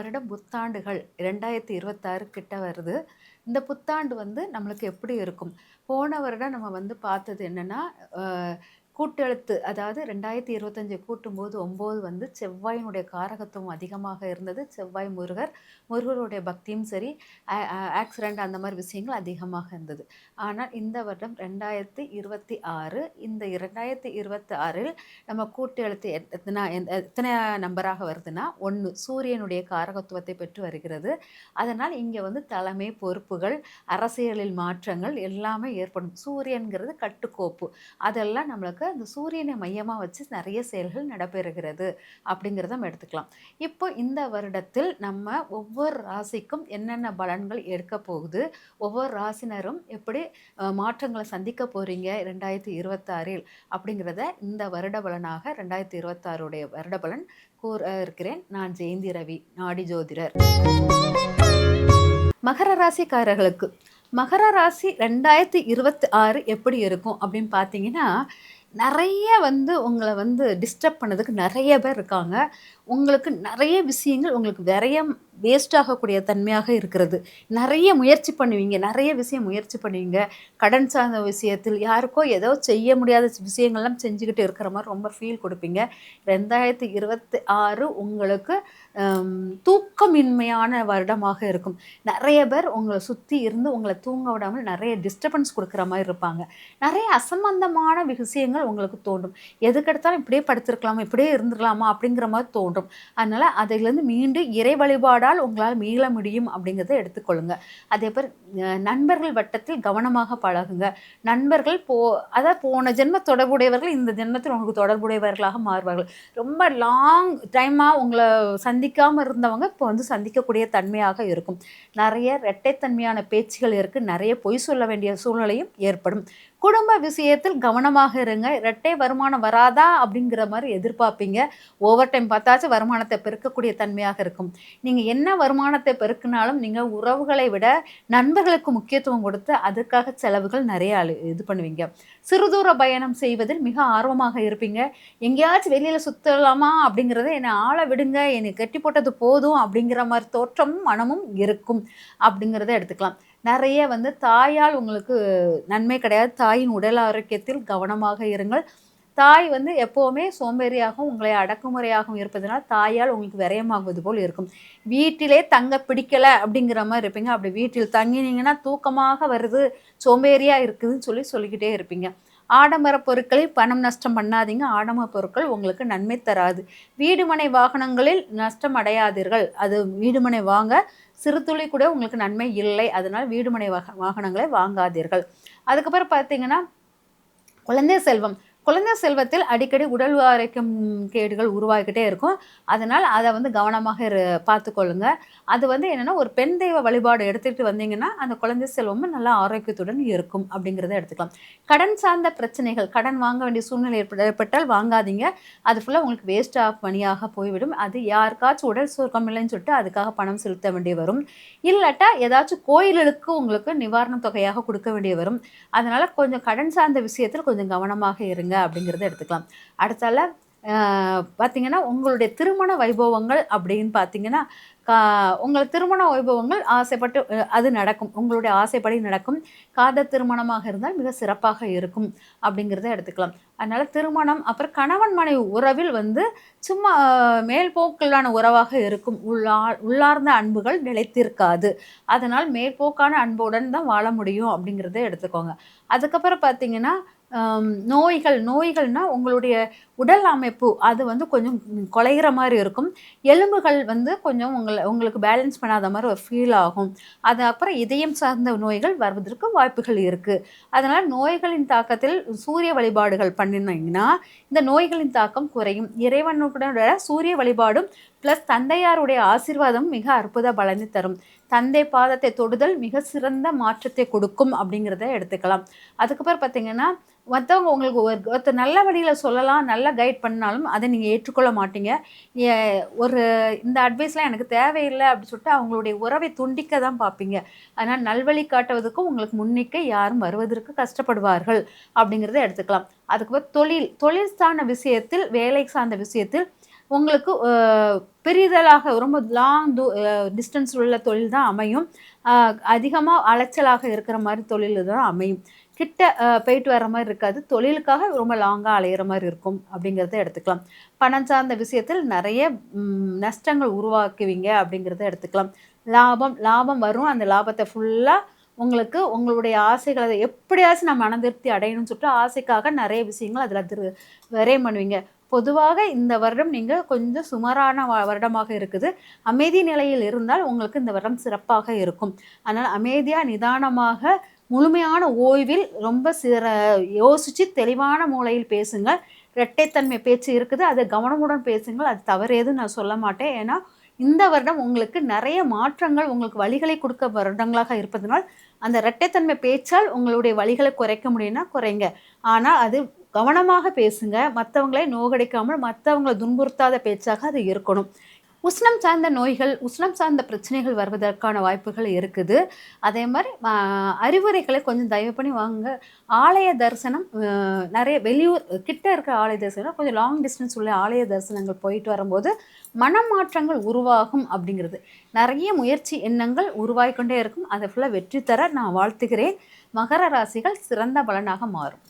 வருடம் புத்தாண்டுகள் 2026 கிட்ட வருது. இந்த புத்தாண்டு நம்மளுக்கு எப்படி இருக்கும்? போன வருடம் நம்ம பார்த்தது என்னன்னா, அ கூட்டெழுத்து அதாவது 2025 கூட்டும்போது 9 செவ்வாயினுடைய காரகத்துவம் அதிகமாக இருந்தது. செவ்வாய் முருகர், முருகருடைய பக்தியும் சரி, ஆ ஆக்சிடென்ட் அந்த மாரி விஷயங்கள் அதிகமாக இருந்தது. ஆனால் இந்த வருடம் 2026 இந்த 2026ல் நம்ம கூட்டு எழுத்து எத்தனை நம்பராக வருதுன்னா 1 சூரியனுடைய காரகத்துவத்தை பெற்று வருகிறது. அதனால் இங்கே தலைமை பொறுப்புகள், அரசியலில் மாற்றங்கள் எல்லாமே ஏற்படும். சூரியன்கிறது கட்டுக்கோப்பு. அதெல்லாம் நம்மளுக்கு அந்த சூரியனை மையமா வச்சு நிறைய செயல்கள் நடைபெறுகிறது அப்படிங்கிறத நம்ம எடுத்துக்கலாம். இப்போ இந்த வருடத்தில் நம்ம ஒவ்வொரு ராசிக்கும் என்னென்ன பலன்கள் எடுக்க போகுது, ஒவ்வொரு ராசினரும் எப்படி மாற்றங்களை சந்திக்க போறீங்க 2026ல் அப்படிங்கிறத இந்த வருட பலனாக 2026 வருட பலன் கூற இருக்கிறேன். நான் ஜெயந்தி ரவி, நாடி ஜோதிடர். மகர ராசிக்காரர்களுக்கு மகர ராசி 2026 எப்படி இருக்கும் அப்படின்னு பார்த்தீங்கன்னா, நிறைய உங்கள டிஸ்டர்ப் பண்ணதுக்கு நிறைய பேர் இருக்காங்க. உங்களுக்கு நிறைய விஷயங்கள் உங்களுக்கு விரயம் வேஸ்ட் ஆகக்கூடிய தன்மையாக இருக்கிறது. நிறைய முயற்சி பண்ணுவீங்க. நிறைய விஷயம் முயற்சி பண்ணுவீங்க. கடன் சார்ந்த விஷயத்தில் யாருக்கோ ஏதோ செய்ய முடியாத விஷயங்கள்லாம் செஞ்சுக்கிட்டு இருக்கிற மாரி ரொம்ப ஃபீல் கொடுப்பீங்க. 2026 உங்களுக்கு தூக்கமின்மையான வருடமாக இருக்கும். நிறைய பேர் உங்கள சுத்தி இருந்து உங்கள தூங்க விடாமல் நிறைய டிஸ்டர்பன்ஸ் குடுக்குற மாரி இருப்பாங்க. நிறைய அசம்பந்தமான விஷயங்கள் உங்களுக்கு தோன்றும். எதுக்கெடுத்தாலும் இப்படியே படுத்திருக்கலாமா, இப்படியே இருந்துரலாமா அப்படிங்கிற மாரி தோன்றும். அதனால அதிலிருந்து மீண்டு இறை வழிபாடால் உங்களால் மீள முடியும் அப்படிங்கிறத எடுத்துக்கொள்ளுங்க. அதேபோல் நண்பர்கள் வட்டத்தில் கவனமாக பழகுங்க. நண்பர்கள் அதாவது போன ஜென்ம தொடர்புடையவர்கள் இந்த ஜென்மத்தில் உங்களுக்கு தொடர்புடையவர்களாக மாறுவார்கள். ரொம்ப லாங் டைமா உங்கள சந்திக்காம இருந்தவங்க இப்போ சந்திக்கக்கூடிய தன்மையாக இருக்கும். நிறைய இரட்டைத்தன்மையான பேச்சுகள் இருக்கு. நிறைய பொய் சொல்ல வேண்டிய சூழ்நிலையும் ஏற்படும். குடும்ப விஷயத்தில் கவனமாக இருங்க. இரட்டை வருமானம் வராதா அப்படிங்கிற மாதிரி எதிர்பார்ப்பீங்க. ஓவர் டைம் பார்த்தாச்சும் வருமானத்தை பெருக்கக்கூடிய தன்மையாக இருக்கும். நீங்க என்ன வருமானத்தை பெருக்கினாலும் நீங்க உறவுகளை விட நண்பர்களுக்கு முக்கியத்துவம் கொடுத்து அதுக்காக செலவுகள் நிறைய இது பண்ணுவீங்க. சிறுதூர பயணம் செய்வதில் மிக ஆர்வமாக இருப்பீங்க. எங்கேயாச்சும் வெளியில சுத்தலாமா அப்படிங்கிறத என்னை ஆள விடுங்க, என்னை கட்டி போட்டது போதும் அப்படிங்கிற மாதிரி தோற்றமும் மனமும் இருக்கும் அப்படிங்கிறத எடுத்துக்கலாம். நிறைய தாயால் உங்களுக்கு நன்மை கிடையாது. தாயின் உடல் ஆரோக்கியத்தில் கவனமாக இருங்கள். தாய் எப்போவுமே சோம்பேறியாகவும் உங்களை அடக்குமுறையாகவும் இருப்பதனால் தாயால் உங்களுக்கு விரயமாகுவது போல் இருக்கும். வீட்டிலே தங்க பிடிக்கலை அப்படிங்கிற மாதிரி இருப்பீங்க. அப்படி வீட்டில் தங்கினீங்கன்னா தூக்கமாக வருது, சோம்பேறியாக இருக்குதுன்னு சொல்லிக்கிட்டே இருப்பீங்க. ஆடம்பர பொருட்களில் பணம் நஷ்டம் பண்ணாதீங்க. ஆடம்பர பொருட்கள் உங்களுக்கு நன்மை தராது. வீடுமனை வாகனங்களில் நஷ்டம் அடையாதீர்கள். அது வீடுமனை வாங்க சிறு துளி கூட உங்களுக்கு நன்மை இல்லை. அதனால் வீடுமனை வாகனங்களை வாங்காதீர்கள். அதுக்கப்புறம் பார்த்தீங்கன்னா குழந்தை செல்வம். குழந்தை செல்வத்தில் அடிக்கடி உடல் ஆரோக்கியம் கேடுகள் உருவாகிக்கிட்டே இருக்கும். அதனால் அதை கவனமாக பார்த்துக்கொள்ளுங்க. அது என்னென்னா ஒரு பெண் தெய்வ வழிபாடு எடுத்துகிட்டு வந்தீங்கன்னா அந்த குழந்தை செல்வமும் நல்லா ஆரோக்கியத்துடன் இருக்கும் அப்படிங்கிறத எடுத்துக்கலாம். கடன் சார்ந்த பிரச்சனைகள், கடன் வாங்க வேண்டிய சூழ்நிலை ஏற்பட்டால் வாங்காதீங்க. அது ஃபுல்லாக உங்களுக்கு வேஸ்ட் ஆஃப் மணியாக போய்விடும். அது யாருக்காச்சும் உடல் சுருக்கம் இல்லைன்னு சொல்லிட்டு அதுக்காக பணம் செலுத்த வேண்டிய வரும். இல்லாட்டா ஏதாச்சும் கோயில்களுக்கு உங்களுக்கு நிவாரண தொகையாக கொடுக்க வேண்டிய வரும். அதனால் கொஞ்சம் கடன் சார்ந்த விஷயத்தில் கொஞ்சம் கவனமாக இருங்க அப்படிங்கிறத எடுத்துக்கலாம். அடுத்தால பார்த்தீங்கன்னா உங்களுடைய திருமண வைபவங்கள் அப்படின்னு பார்த்தீங்கன்னா உங்கள் திருமண வைபவங்கள் ஆசைப்பட்டு அது நடக்கும். உங்களுடைய ஆசைப்படி நடக்கும். காதல் திருமணமாக இருந்தால் மிக சிறப்பாக இருக்கும் அப்படிங்கிறத எடுத்துக்கலாம். அதனால் திருமணம் அப்புறம் கணவன் மனைவி உறவில் சும்மா மேல்போக்கிலான உறவாக இருக்கும். உள்ளார்ந்த அன்புகள் நிலைத்திருக்காது. அதனால் மேற்போக்கான அன்புடன் தான் வாழ முடியும் அப்படிங்கிறத எடுத்துக்கோங்க. அதுக்கப்புறம் பார்த்தீங்கன்னா நோய்கள்னா உங்களுடைய உடல் அமைப்பு அது கொஞ்சம் குலைகிற மாதிரி இருக்கும். எலும்புகள் கொஞ்சம் உங்களுக்கு பேலன்ஸ் பண்ணாத மாதிரி ஒரு ஃபீல் ஆகும். அது அப்புறம் இதயம் சார்ந்த நோய்கள் வருவதற்கு வாய்ப்புகள் இருக்குது. அதனால் நோய்களின் தாக்கத்தில் சூரிய வழிபாடுகள் பண்ணினீங்கன்னா இந்த நோய்களின் தாக்கம் குறையும். இறைவனுடைய சூரிய வழிபாடும் ப்ளஸ் தந்தையாருடைய ஆசீர்வாதம் மிக அற்புத பலனை தரும். தந்தை பாதத்தை தொடுதல் மிக சிறந்த மாற்றத்தை கொடுக்கும் அப்படிங்கிறத எடுத்துக்கலாம். அதுக்கப்புறம் பார்த்தீங்கன்னா மற்றவங்க உங்களுக்கு ஒருத்தர் நல்ல வழியில் சொல்லலாம், நல்லா கைட் பண்ணாலும் அதை நீங்கள் ஏற்றுக்கொள்ள மாட்டீங்க. ஒரு இந்த அட்வைஸ்லாம் எனக்கு தேவையில்லை அப்படின்னு சொல்லிட்டு அவங்களுடைய உறவை துண்டிக்க தான் பார்ப்பீங்க. அதனால் நல்வழி காட்டுவதற்கும் உங்களுக்கு முன்னிக்க யாரும் வருவதற்கு கஷ்டப்படுவார்கள் அப்படிங்கிறத எடுத்துக்கலாம். அதுக்கப்புறம் தொழில் சார்ந்த விஷயத்தில், வேலை சார்ந்த விஷயத்தில் உங்களுக்கு பெரிதலாக ரொம்ப லாங் டிஸ்டன்ஸ் உள்ள தொழில் தான் அமையும். அதிகமாக அலைச்சலாக இருக்கிற மாதிரி தொழில் தான் அமையும். கிட்ட போயிட்டு வர மாதிரி இருக்காது. தொழிலுக்காக ரொம்ப லாங்கா அலையிற மாதிரி இருக்கும் அப்படிங்கிறத எடுத்துக்கலாம். பணம் சார்ந்த விஷயத்தில் நிறைய நஷ்டங்கள் உருவாக்குவீங்க அப்படிங்கிறத எடுத்துக்கலாம். லாபம் லாபம் வரும். அந்த லாபத்தை ஃபுல்லாக உங்களுக்கு உங்களுடைய ஆசைகளை எப்படியாச்சும் நான் மன திருப்தி அடையணும்னு சொல்லிட்டு ஆசைக்காக நிறைய விஷயங்கள் அதில் விரயம் பண்ணுவீங்க. பொதுவாக இந்த வருடம் நீங்கள் கொஞ்சம் சுமாரான வருடமாக இருக்குது. அமைதி நிலையில் இருந்தால் உங்களுக்கு இந்த வருடம் சிறப்பாக இருக்கும். அதனால் அமைதியாக நிதானமாக முழுமையான ஓய்வில் ரொம்ப யோசித்து தெளிவான மூலையில் பேசுங்க. இரட்டைத்தன்மை பேச்சு இருக்குது, அதை கவனமுடன் பேசுங்கள். அது தவறு எதுவும் நான் சொல்ல மாட்டேன். ஏன்னா இந்த வருடம் உங்களுக்கு நிறைய மாற்றங்கள் உங்களுக்கு வழிகளை கொடுக்க வருடங்களாக இருப்பதனால் அந்த இரட்டைத்தன்மை பேச்சால் உங்களுடைய வழிகளை குறைக்க முடியும்னா குறைங்க. ஆனால் அது கவனமாக பேசுங்க. மற்றவங்களை நோகடிக்காமல் மற்றவங்களை துன்புறுத்தாத பேச்சாக அது இருக்கணும். உஷ்ணம் சார்ந்த நோய்கள், உஷ்ணம் சார்ந்த பிரச்சனைகள் வருவதற்கான வாய்ப்புகள் இருக்குது. அதே மாதிரி அறிவுரைகளை கொஞ்சம் தயவு பண்ணி வாங்க. ஆலய தரிசனம் நிறைய வெளியூர் கிட்ட இருக்கிற ஆலய தரிசனம், கொஞ்சம் லாங் டிஸ்டன்ஸ் உள்ள ஆலய தரிசனங்கள் போயிட்டு வரும்போது மனமாற்றங்கள் உருவாகும் அப்படிங்கிறது. நிறைய முயற்சி எண்ணங்கள் உருவாகிக்கொண்டே இருக்கும். அதை ஃபுல்லாக வெற்றி தர நான் வாழ்த்துகிறேன். மகர ராசிகள் சிறந்த பலனாக மாறும்.